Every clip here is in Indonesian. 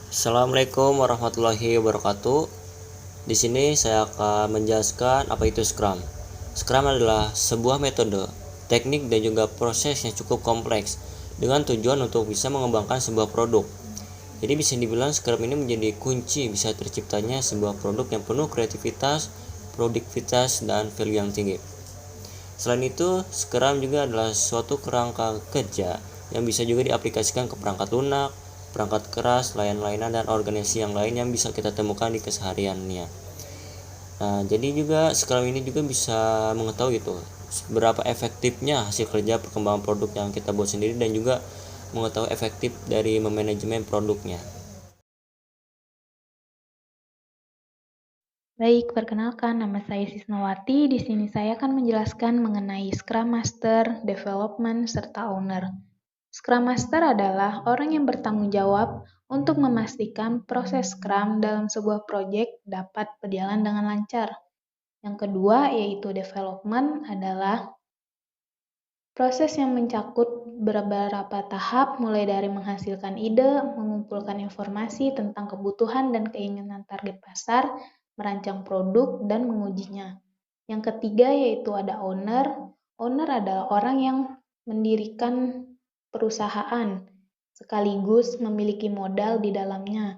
Assalamualaikum warahmatullahi wabarakatuh. Di sini saya akan menjelaskan apa itu Scrum. Scrum adalah sebuah metode, teknik dan juga proses yang cukup kompleks dengan tujuan untuk bisa mengembangkan sebuah produk. Jadi bisa dibilang Scrum ini menjadi kunci bisa terciptanya sebuah produk yang penuh kreativitas, produktivitas, dan value yang tinggi. Selain itu, Scrum juga adalah suatu kerangka kerja yang bisa juga diaplikasikan ke perangkat lunak, perangkat keras, layan-layanan, dan organisasi yang lain yang bisa kita temukan di kesehariannya. Nah, jadi juga Scrum ini juga bisa mengetahui gitu seberapa efektifnya hasil kerja perkembangan produk yang kita buat sendiri dan juga mengetahui efektif dari memanajemen produknya. Baik, perkenalkan nama saya Sisnawati. Di sini saya akan menjelaskan mengenai Scrum Master, Development, serta Owner. Scrum Master adalah orang yang bertanggung jawab untuk memastikan proses Scrum dalam sebuah proyek dapat berjalan dengan lancar. Yang kedua yaitu Development adalah proses yang mencakup beberapa tahap mulai dari menghasilkan ide, mengumpulkan informasi tentang kebutuhan dan keinginan target pasar, merancang produk, dan mengujinya. Yang ketiga yaitu ada owner. Owner adalah orang yang mendirikan perusahaan sekaligus memiliki modal di dalamnya.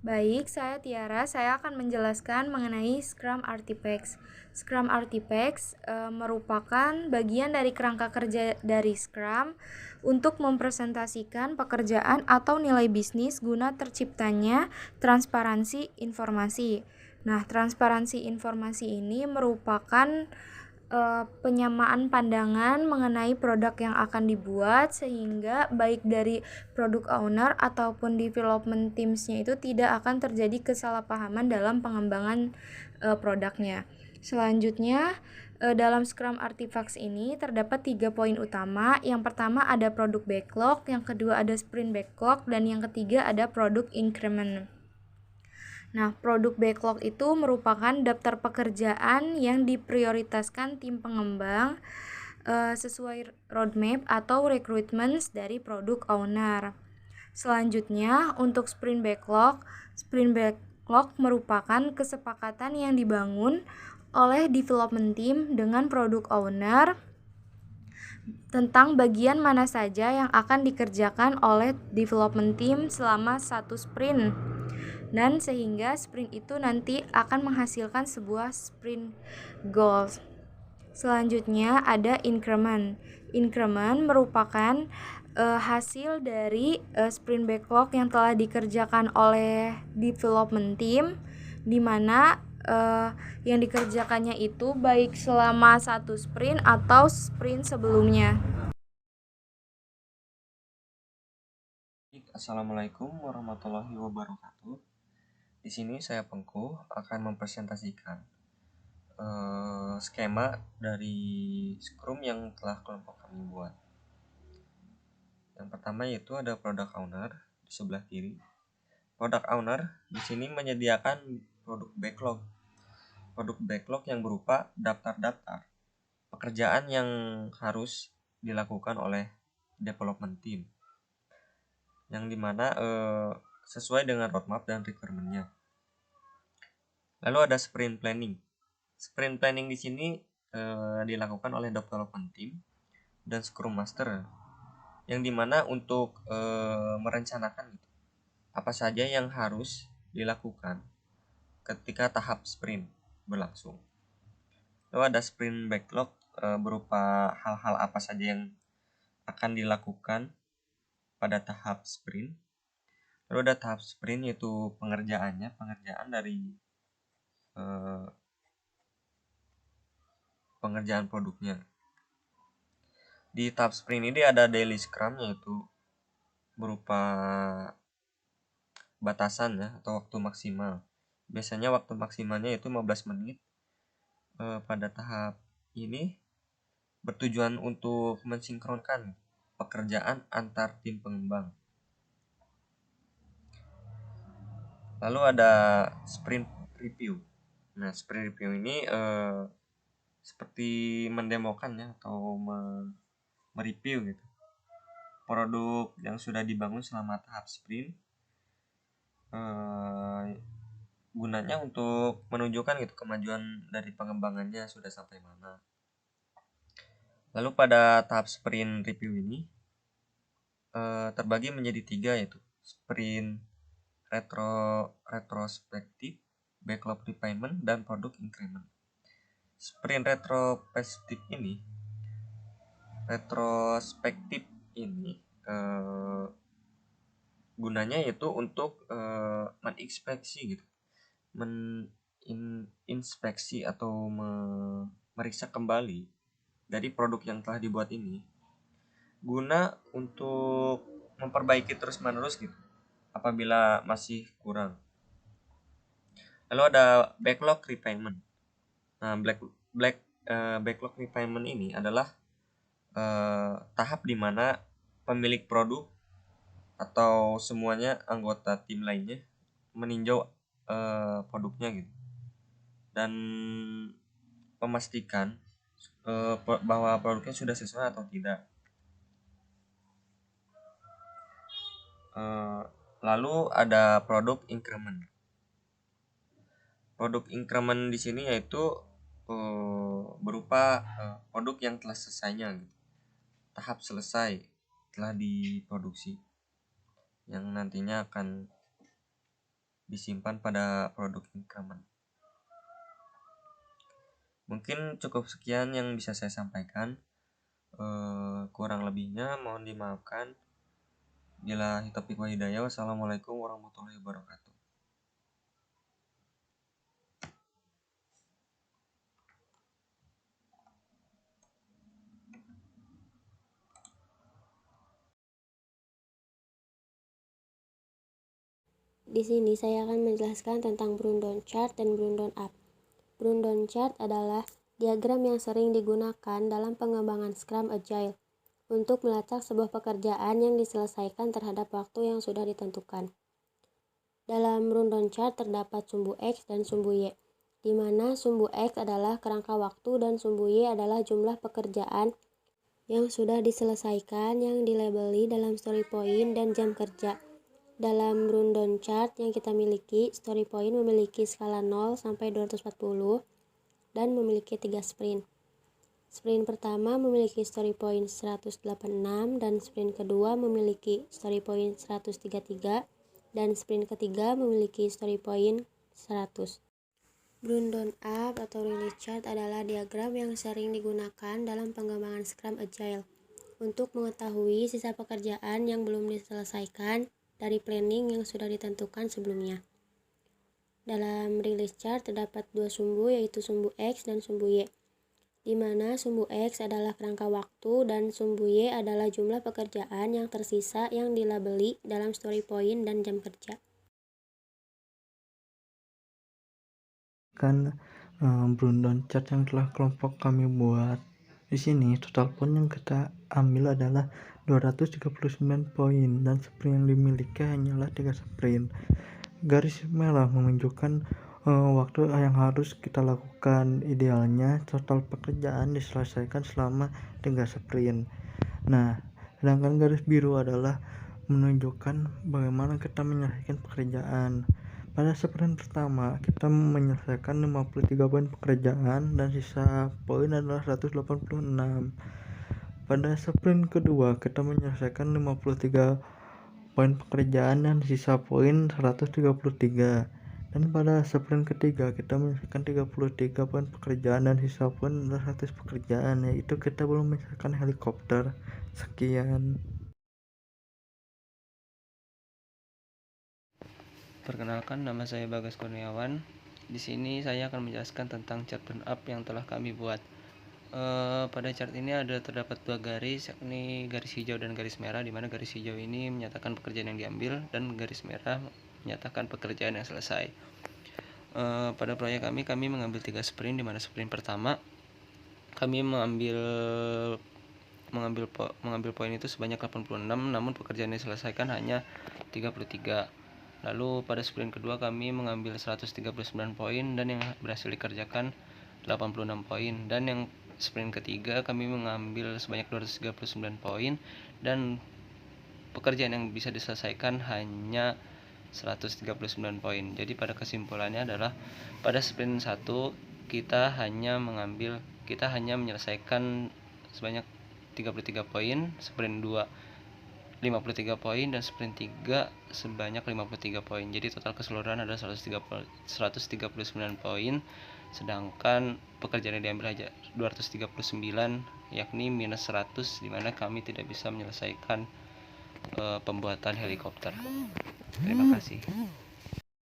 Baik, saya Tiara. Saya akan menjelaskan mengenai Scrum Artifacts. Scrum Artifacts merupakan bagian dari kerangka kerja dari Scrum untuk mempresentasikan pekerjaan atau nilai bisnis guna terciptanya transparansi informasi. Nah, transparansi informasi ini merupakan penyamaan pandangan mengenai produk yang akan dibuat sehingga baik dari product owner ataupun development teams-nya itu tidak akan terjadi kesalahpahaman dalam pengembangan produknya. Selanjutnya, dalam Scrum Artifacts ini terdapat 3 poin utama. Yang pertama ada product backlog, yang kedua ada sprint backlog, dan yang ketiga ada product increment. Nah, produk backlog itu merupakan daftar pekerjaan yang diprioritaskan tim pengembang sesuai roadmap atau requirements dari product owner. Selanjutnya, untuk sprint backlog merupakan kesepakatan yang dibangun oleh development team dengan product owner tentang bagian mana saja yang akan dikerjakan oleh development team selama satu sprint. Dan sehingga sprint itu nanti akan menghasilkan sebuah sprint goals. Selanjutnya ada increment. Increment merupakan hasil dari sprint backlog yang telah dikerjakan oleh development team, di mana yang dikerjakannya itu baik selama satu sprint atau sprint sebelumnya. Assalamualaikum warahmatullahi wabarakatuh. Di sini saya Pengku akan mempresentasikan skema dari Scrum yang telah kelompok kami buat. Yang pertama yaitu ada product owner di sebelah kiri. Product owner di sini menyediakan produk backlog. Produk backlog yang berupa daftar-daftar pekerjaan yang harus dilakukan oleh development team, yang dimana sesuai dengan roadmap dan requirement-nya. Lalu ada sprint planning. Sprint planning di sini dilakukan oleh development team dan Scrum Master, yang dimana untuk merencanakan apa saja yang harus dilakukan ketika tahap sprint berlangsung. Lalu ada sprint backlog berupa hal-hal apa saja yang akan dilakukan pada tahap sprint. Lalu ada tahap sprint yaitu pengerjaan dari pengerjaan produknya. Di tahap sprint ini ada daily scrum yaitu berupa batasan ya atau waktu maksimal. Biasanya waktu maksimalnya itu 15 menit. Pada tahap ini bertujuan untuk mensinkronkan pekerjaan antar tim pengembang. Lalu ada sprint review. Nah, sprint review ini seperti mendemokan ya atau mereview gitu produk yang sudah dibangun selama tahap sprint, gunanya untuk menunjukkan gitu kemajuan dari pengembangannya sudah sampai mana. Lalu pada tahap sprint review ini terbagi menjadi 3, yaitu sprint retrospektif, backlog refinement, dan product increment. Sprint retrospektif ini gunanya yaitu untuk menginspeksi gitu, inspeksi atau meriksa kembali dari produk yang telah dibuat ini, guna untuk memperbaiki terus-menerus gitu apabila masih kurang. Lalu ada backlog refinement. Nah, backlog refinement ini adalah tahap di mana pemilik produk atau semuanya anggota tim lainnya meninjau produknya gitu dan memastikan bahwa produknya sudah sesuai atau tidak. Lalu ada product increment. Product increment di sini yaitu berupa produk yang telah selesainya gitu. Tahap selesai telah diproduksi yang nantinya akan disimpan pada produk increment. Mungkin cukup sekian yang bisa saya sampaikan. Kurang lebihnya mohon dimaafkan. Billahi taufiq wal hidayah. Wassalamualaikum warahmatullahi wabarakatuh. Di sini saya akan menjelaskan tentang Brundon chart dan Brundon up. Brundon chart adalah diagram yang sering digunakan dalam pengembangan Scrum Agile untuk melacak sebuah pekerjaan yang diselesaikan terhadap waktu yang sudah ditentukan. Dalam Brundon chart terdapat sumbu X dan sumbu Y, di mana sumbu X adalah kerangka waktu dan sumbu Y adalah jumlah pekerjaan yang sudah diselesaikan yang dilabeli dalam story point dan jam kerja. Dalam Brundon chart yang kita miliki, story point memiliki skala 0 sampai 240 dan memiliki 3 sprint. Sprint pertama memiliki story point 186 dan sprint kedua memiliki story point 133 dan sprint ketiga memiliki story point 100. Brundon up atau release chart adalah diagram yang sering digunakan dalam pengembangan Scrum Agile untuk mengetahui sisa pekerjaan yang belum diselesaikan dari planning yang sudah ditentukan sebelumnya. Dalam release chart terdapat 2 sumbu, yaitu sumbu X dan sumbu Y, di mana sumbu X adalah kerangka waktu dan sumbu Y adalah jumlah pekerjaan yang tersisa yang dilabeli dalam story point dan jam kerja. Brundon chart yang telah kelompok kami buat. Di sini total poin yang kita ambil adalah 239 poin dan sprint yang dimiliki hanyalah 3 sprint. Garis merah menunjukkan waktu yang harus kita lakukan. Idealnya total pekerjaan diselesaikan selama 3 sprint. Nah, sedangkan garis biru adalah menunjukkan bagaimana kita menyelesaikan pekerjaan. Pada sprint pertama, kita menyelesaikan 53 poin pekerjaan dan sisa poin adalah 186. Pada sprint kedua, kita menyelesaikan 53 poin pekerjaan dan sisa poin 133. Dan pada sprint ketiga, kita menyelesaikan 33 poin pekerjaan dan sisa poin adalah 100 pekerjaan, yaitu kita belum menyelesaikan helikopter. Sekian. Perkenalkan, nama saya Bagas Kurniawan. Di sini saya akan menjelaskan tentang chart burn up yang telah kami buat. Pada chart ini terdapat 2 garis, yakni garis hijau dan garis merah, di mana garis hijau ini menyatakan pekerjaan yang diambil dan garis merah menyatakan pekerjaan yang selesai. Pada proyek kami mengambil 3 sprint, di mana sprint pertama kami mengambil poin itu sebanyak 86, namun pekerjaan yang diselesaikan hanya 33. Lalu pada sprint kedua kami mengambil 139 poin dan yang berhasil dikerjakan 86 poin, dan yang sprint ketiga kami mengambil sebanyak 239 poin dan pekerjaan yang bisa diselesaikan hanya 139 poin. Jadi pada kesimpulannya adalah pada sprint 1 kita hanya menyelesaikan sebanyak 33 poin, sprint 2 53 poin, dan sprint 3 sebanyak 53 poin. Jadi total keseluruhan adalah 139 poin, sedangkan pekerjaan yang diambil aja 239, yakni minus 100, dimana kami tidak bisa menyelesaikan pembuatan helikopter. Terima kasih.